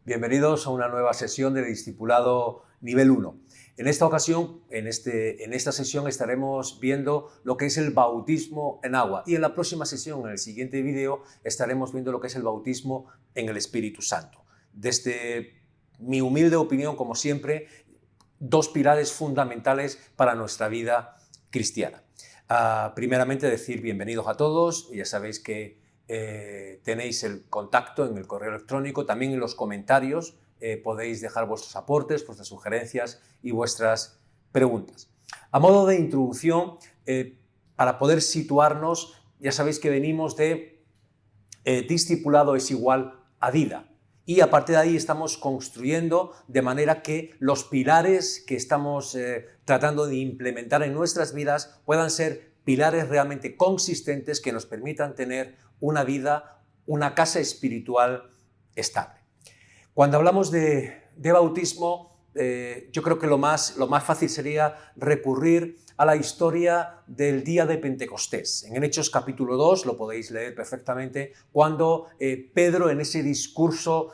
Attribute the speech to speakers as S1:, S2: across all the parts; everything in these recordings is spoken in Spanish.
S1: Bienvenidos a una nueva sesión de Discipulado Nivel 1. En esta ocasión, en esta sesión estaremos viendo lo que es el bautismo en agua y en la próxima sesión, en el siguiente vídeo, estaremos viendo lo que es el bautismo en el Espíritu Santo. Desde mi humilde opinión, como siempre, dos pilares fundamentales para nuestra vida cristiana. Primeramente decir bienvenidos a todos, ya sabéis que tenéis el contacto en el correo electrónico, también en los comentarios podéis dejar vuestros aportes, vuestras sugerencias y vuestras preguntas. A modo de introducción, para poder situarnos, ya sabéis que venimos de discipulado es igual a vida. Y a partir de ahí estamos construyendo de manera que los pilares que estamos tratando de implementar en nuestras vidas puedan ser pilares realmente consistentes que nos permitan tener una vida, una casa espiritual estable. Cuando hablamos de bautismo, yo creo que lo más fácil sería recurrir a la historia del día de Pentecostés. En Hechos capítulo 2, lo podéis leer perfectamente, cuando Pedro en ese discurso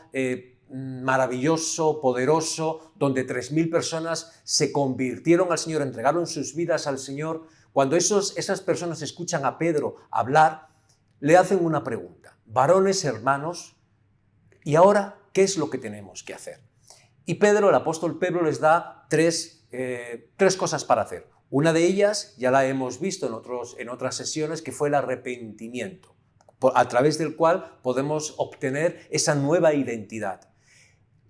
S1: maravilloso, poderoso, donde 3.000 personas se convirtieron al Señor, entregaron sus vidas al Señor, cuando esas personas escuchan a Pedro hablar, le hacen una pregunta: varones, hermanos, ¿y ahora qué es lo que tenemos que hacer? Y Pedro, el apóstol Pedro, les da tres cosas para hacer. Una de ellas ya la hemos visto en otras sesiones, que fue el arrepentimiento, a través del cual podemos obtener esa nueva identidad.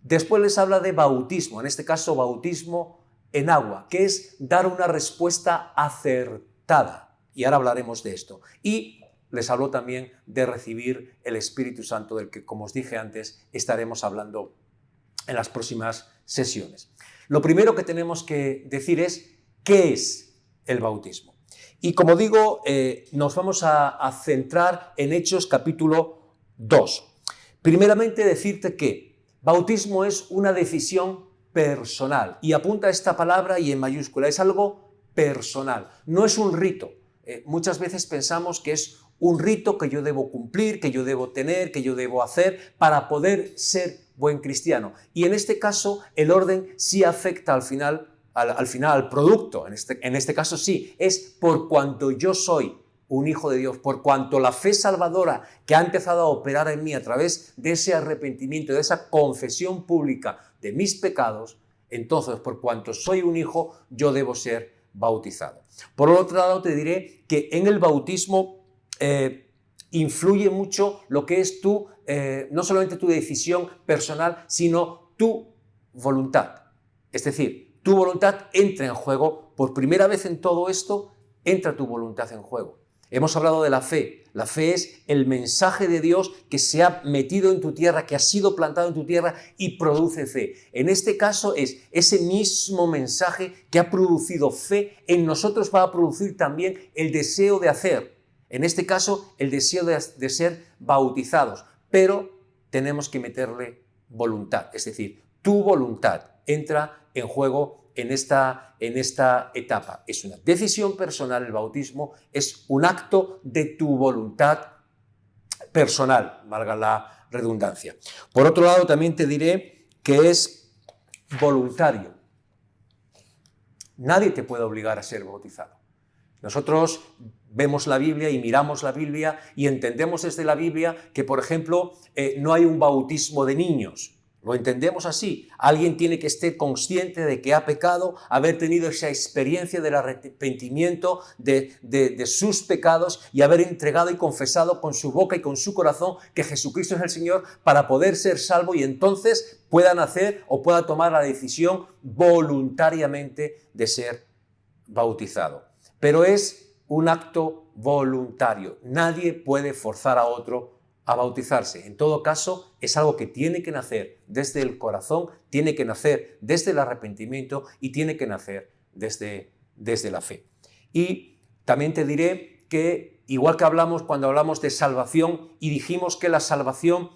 S1: Después les habla de bautismo, en este caso bautismo en agua, que es dar una respuesta acertada. Y ahora hablaremos de esto. Y les habló también de recibir el Espíritu Santo, del que, como os dije antes, estaremos hablando en las próximas sesiones. Lo primero que tenemos que decir es ¿qué es el bautismo? Y como digo, nos vamos a centrar en Hechos capítulo 2. Primeramente decirte que bautismo es una decisión personal, y apunta esta palabra y en mayúscula, es algo personal, no es un rito. Muchas veces pensamos que es un rito que yo debo cumplir, que yo debo tener, que yo debo hacer para poder ser buen cristiano. Y en este caso el orden sí afecta al final al producto. En este caso sí, es por cuanto yo soy un hijo de Dios, por cuanto la fe salvadora que ha empezado a operar en mí a través de ese arrepentimiento, de esa confesión pública de mis pecados, entonces por cuanto soy un hijo, yo debo ser bautizado. Por otro lado, te diré que en el bautismo influye mucho lo que es no solamente tu decisión personal, sino tu voluntad. Es decir, tu voluntad entra en juego. Por primera vez en todo esto, entra tu voluntad en juego. Hemos hablado de la fe. La fe es el mensaje de Dios que se ha metido en tu tierra, que ha sido plantado en tu tierra y produce fe. En este caso es ese mismo mensaje que ha producido fe, en nosotros va a producir también el deseo de hacer. En este caso, el deseo de ser bautizados. Pero tenemos que meterle voluntad. Es decir, tu voluntad entra en juego en esta etapa. Es una decisión personal el bautismo, es un acto de tu voluntad personal, valga la redundancia. Por otro lado, también te diré que es voluntario. Nadie te puede obligar a ser bautizado. Nosotros vemos la Biblia y miramos la Biblia y entendemos desde la Biblia que, por ejemplo, no hay un bautismo de niños. Lo entendemos así. Alguien tiene que estar consciente de que ha pecado, haber tenido esa experiencia del arrepentimiento de sus pecados y haber entregado y confesado con su boca y con su corazón que Jesucristo es el Señor para poder ser salvo, y entonces puedan hacer o pueda tomar la decisión voluntariamente de ser bautizado. Pero es un acto voluntario. Nadie puede forzar a otro a bautizarse. En todo caso, es algo que tiene que nacer desde el corazón, tiene que nacer desde el arrepentimiento y tiene que nacer desde la fe. Y también te diré que, igual que cuando hablamos de salvación y dijimos que la salvación,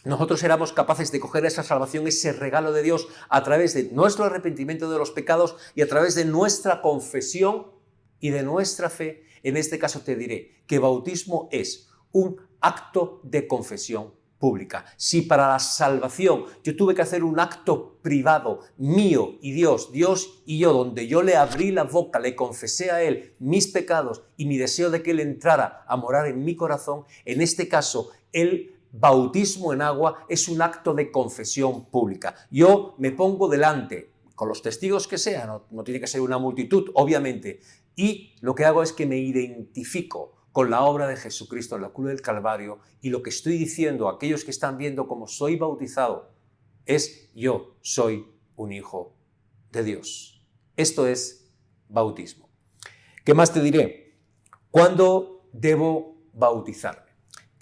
S1: nosotros éramos capaces de coger esa salvación, ese regalo de Dios, a través de nuestro arrepentimiento de los pecados y a través de nuestra confesión y de nuestra fe. En este caso te diré que bautismo es un acto de confesión pública. Si para la salvación yo tuve que hacer un acto privado mío y Dios y yo, donde yo le abrí la boca, le confesé a Él mis pecados y mi deseo de que Él entrara a morar en mi corazón, en este caso el bautismo en agua es un acto de confesión pública. Yo me pongo delante, con los testigos que sean, no tiene que ser una multitud, obviamente, y lo que hago es que me identifico con la obra de Jesucristo en la cruz del Calvario, y lo que estoy diciendo a aquellos que están viendo cómo soy bautizado es: yo soy un hijo de Dios. Esto es bautismo. ¿Qué más te diré? ¿Cuándo debo bautizarme?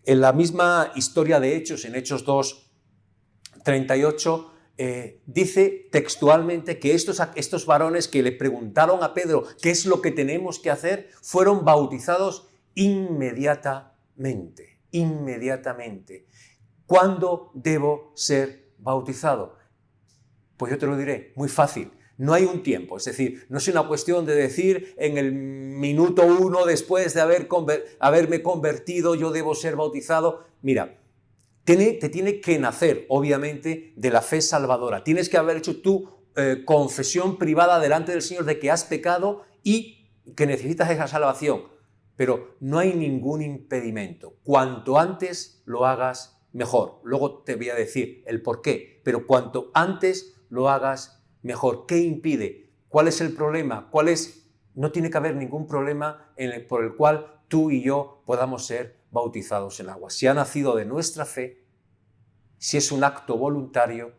S1: En la misma historia de Hechos, en Hechos 2:38, dice textualmente que estos varones que le preguntaron a Pedro qué es lo que tenemos que hacer, fueron bautizados inmediatamente. ¿Cuándo debo ser bautizado? Pues yo te lo diré, muy fácil. No hay un tiempo, es decir, no es una cuestión de decir en el minuto 1 después de haberme convertido yo debo ser bautizado. Mira, te tiene que nacer, obviamente, de la fe salvadora. Tienes que haber hecho tu confesión privada delante del Señor de que has pecado y que necesitas esa salvación. Pero no hay ningún impedimento. Cuanto antes lo hagas, mejor. Luego te voy a decir el por qué, pero cuanto antes lo hagas, mejor. ¿Qué impide? ¿Cuál es el problema? No tiene que haber ningún problema por el cual tú y yo podamos ser bautizados en agua. Si ha nacido de nuestra fe, si es un acto voluntario,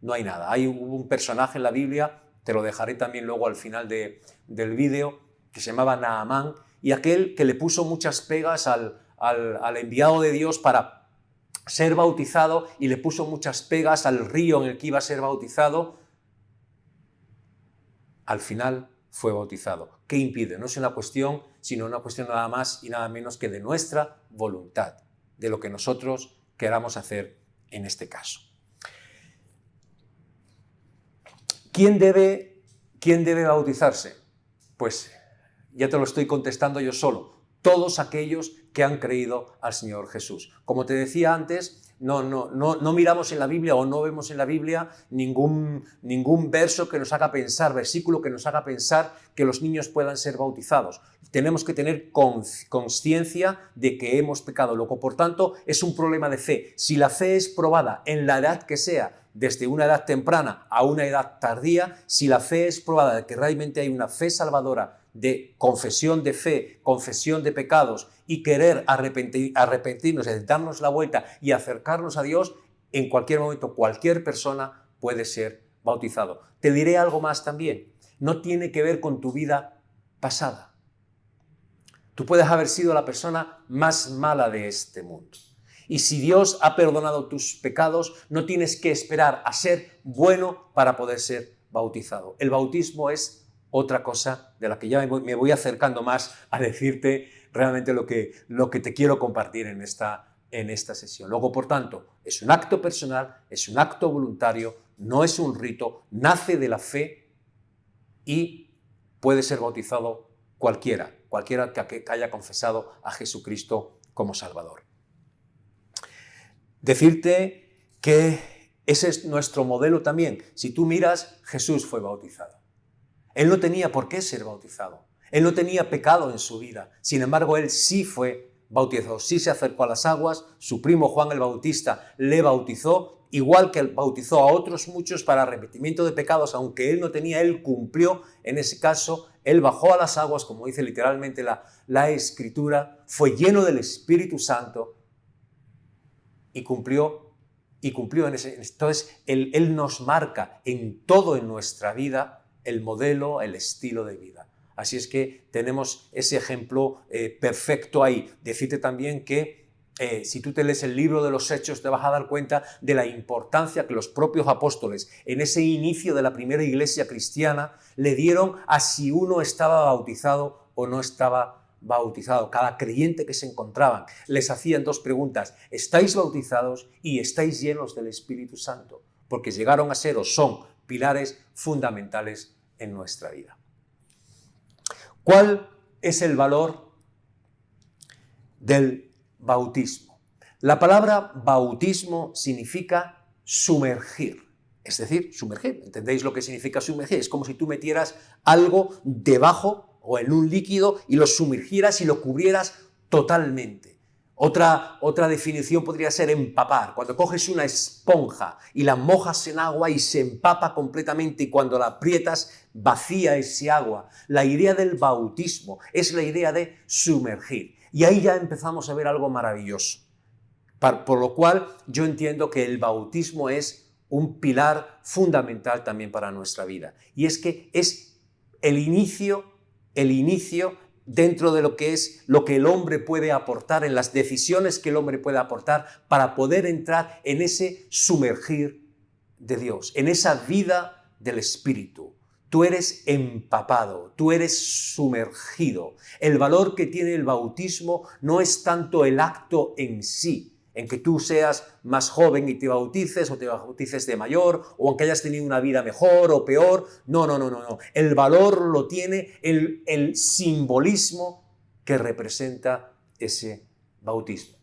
S1: no hay nada. Hubo un personaje en la Biblia, te lo dejaré también luego al final del vídeo, que se llamaba Naamán, y aquel que le puso muchas pegas al enviado de Dios para ser bautizado, y le puso muchas pegas al río en el que iba a ser bautizado, al final fue bautizado. ¿Qué impide? No es una cuestión, sino una cuestión nada más y nada menos que de nuestra voluntad, de lo que nosotros queramos hacer en este caso. ¿Quién debe bautizarse? Pues ya te lo estoy contestando yo solo. Todos aquellos que han creído al Señor Jesús. Como te decía antes, no miramos en la Biblia o no vemos en la Biblia ningún verso que nos haga pensar, versículo que nos haga pensar que los niños puedan ser bautizados. Tenemos que tener conciencia de que hemos pecado. Luego, por tanto, es un problema de fe. Si la fe es probada en la edad que sea, desde una edad temprana a una edad tardía, si la fe es probada de que realmente hay una fe salvadora, de confesión de fe, confesión de pecados y querer arrepentirnos, darnos la vuelta y acercarnos a Dios, en cualquier momento cualquier persona puede ser bautizado. Te diré algo más también. No tiene que ver con tu vida pasada. Tú puedes haber sido la persona más mala de este mundo. Y si Dios ha perdonado tus pecados, no tienes que esperar a ser bueno para poder ser bautizado. El bautismo es otra cosa de la que ya me voy acercando más a decirte realmente lo que te quiero compartir en esta sesión. Luego, por tanto, es un acto personal, es un acto voluntario, no es un rito, nace de la fe y puede ser bautizado cualquiera que haya confesado a Jesucristo como Salvador. Decirte que ese es nuestro modelo también. Si tú miras, Jesús fue bautizado. Él no tenía por qué ser bautizado. Él no tenía pecado en su vida. Sin embargo, él sí fue bautizado. Sí se acercó a las aguas. Su primo Juan el Bautista le bautizó, igual que él bautizó a otros muchos para arrepentimiento de pecados, aunque él no tenía, él cumplió. En ese caso, él bajó a las aguas, como dice literalmente la Escritura, fue lleno del Espíritu Santo y cumplió en ese. Entonces, él nos marca en todo en nuestra vida el modelo, el estilo de vida. Así es que tenemos ese ejemplo perfecto ahí. Decirte también que si tú te lees el libro de los Hechos, te vas a dar cuenta de la importancia que los propios apóstoles en ese inicio de la primera iglesia cristiana le dieron a si uno estaba bautizado o no estaba bautizado. Cada creyente que se encontraban les hacían dos preguntas: ¿estáis bautizados y estáis llenos del Espíritu Santo? Porque llegaron a ser o son pilares fundamentales en nuestra vida. ¿Cuál es el valor del bautismo? La palabra bautismo significa sumergir. Es decir, sumergir. ¿Entendéis lo que significa sumergir? Es como si tú metieras algo debajo o en un líquido y lo sumergieras y lo cubrieras totalmente. Otra definición podría ser empapar. Cuando coges una esponja y la mojas en agua y se empapa completamente y cuando la aprietas vacía ese agua. La idea del bautismo es la idea de sumergir. Y ahí ya empezamos a ver algo maravilloso. Por lo cual yo entiendo que el bautismo es un pilar fundamental también para nuestra vida. Y es que es el inicio dentro de lo que es lo que el hombre puede aportar, en las decisiones que el hombre puede aportar para poder entrar en ese sumergir de Dios, en esa vida del Espíritu. Tú eres empapado, tú eres sumergido. El valor que tiene el bautismo no es tanto el acto en sí, en que tú seas más joven y te bautices o te bautices de mayor, o aunque hayas tenido una vida mejor o peor. No. El valor lo tiene el simbolismo que representa ese bautismo.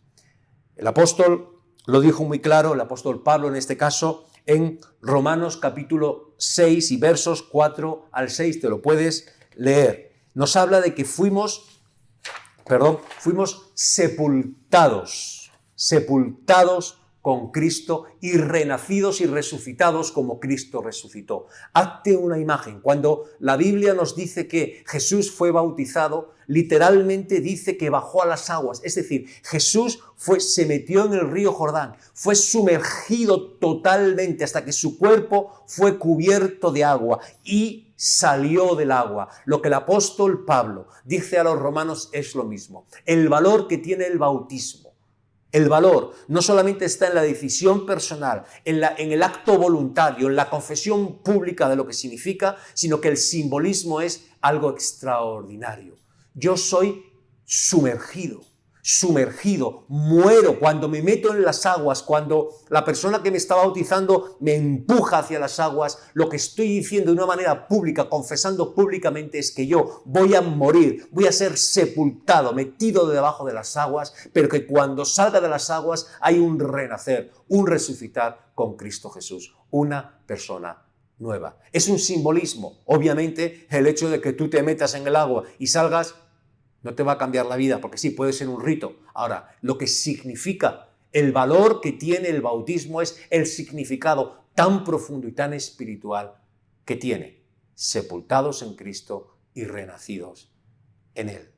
S1: El apóstol lo dijo muy claro, el apóstol Pablo en este caso, en Romanos capítulo 6 y versos 4 al 6, te lo puedes leer. Nos habla de que fuimos sepultados con Cristo y renacidos y resucitados como Cristo resucitó. Hazte una imagen. Cuando la Biblia nos dice que Jesús fue bautizado, literalmente dice que bajó a las aguas. Es decir, Jesús se metió en el río Jordán, fue sumergido totalmente hasta que su cuerpo fue cubierto de agua y salió del agua. Lo que el apóstol Pablo dice a los romanos es lo mismo. El valor que tiene el bautismo, el valor no solamente está en la decisión personal, en el acto voluntario, en la confesión pública de lo que significa, sino que el simbolismo es algo extraordinario. Yo soy sumergido, muero cuando me meto en las aguas, cuando la persona que me está bautizando me empuja hacia las aguas. Lo que estoy diciendo de una manera pública, confesando públicamente, es que yo voy a morir, voy a ser sepultado, metido debajo de las aguas, pero que cuando salga de las aguas hay un renacer, un resucitar con Cristo Jesús, una persona nueva. Es un simbolismo. Obviamente, el hecho de que tú te metas en el agua y salgas no te va a cambiar la vida, porque sí, puede ser un rito. Ahora, lo que significa, el valor que tiene el bautismo es el significado tan profundo y tan espiritual que tiene. Sepultados en Cristo y renacidos en Él.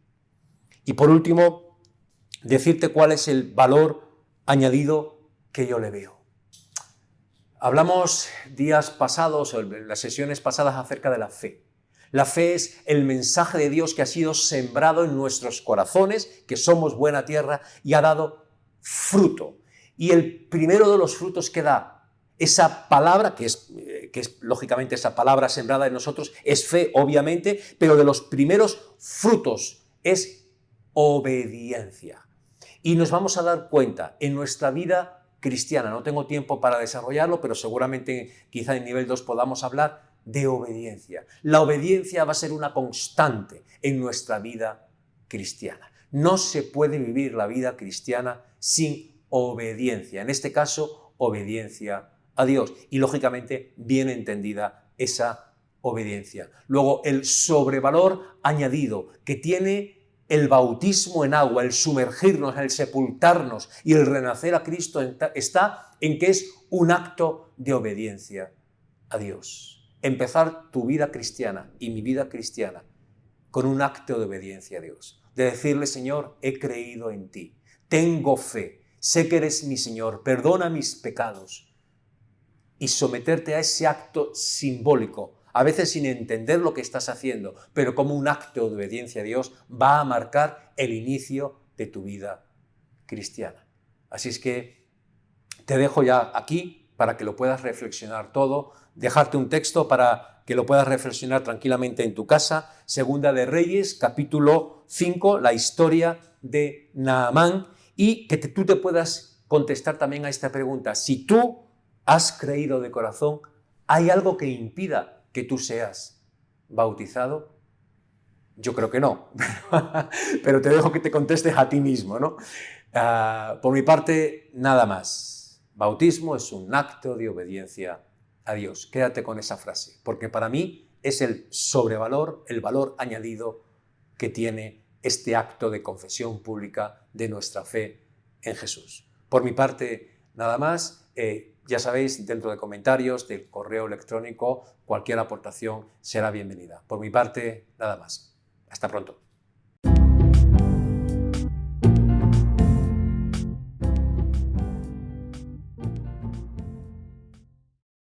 S1: Y por último, decirte cuál es el valor añadido que yo le veo. Hablamos días pasados, o en las sesiones pasadas, acerca de la fe. La fe es el mensaje de Dios que ha sido sembrado en nuestros corazones, que somos buena tierra, y ha dado fruto. Y el primero de los frutos que da esa palabra, que es lógicamente esa palabra sembrada en nosotros, es fe, obviamente, pero de los primeros frutos es obediencia. Y nos vamos a dar cuenta en nuestra vida cristiana, no tengo tiempo para desarrollarlo, pero seguramente quizá en nivel 2 podamos hablar de obediencia. La obediencia va a ser una constante en nuestra vida cristiana. No se puede vivir la vida cristiana sin obediencia. En este caso, obediencia a Dios. Y lógicamente, bien entendida esa obediencia. Luego, el sobrevalor añadido que tiene el bautismo en agua, el sumergirnos, el sepultarnos y el renacer a Cristo está en que es un acto de obediencia a Dios. Empezar tu vida cristiana y mi vida cristiana con un acto de obediencia a Dios. De decirle, Señor, he creído en ti, tengo fe, sé que eres mi Señor, perdona mis pecados. Y someterte a ese acto simbólico, a veces sin entender lo que estás haciendo, pero como un acto de obediencia a Dios, va a marcar el inicio de tu vida cristiana. Así es que te dejo ya aquí para que lo puedas reflexionar todo, dejarte un texto para que lo puedas reflexionar tranquilamente en tu casa. Segunda de Reyes, capítulo 5, la historia de Naamán, y que tú te puedas contestar también a esta pregunta. Si tú has creído de corazón, ¿hay algo que impida que tú seas bautizado? Yo creo que no, pero te dejo que te contestes a ti mismo, ¿no? Por mi parte, nada más. Bautismo es un acto de obediencia a Dios. Quédate con esa frase, porque para mí es el sobrevalor, el valor añadido que tiene este acto de confesión pública de nuestra fe en Jesús. Por mi parte, nada más. Ya sabéis, dentro de comentarios, del correo electrónico, cualquier aportación será bienvenida. Por mi parte, nada más. Hasta pronto.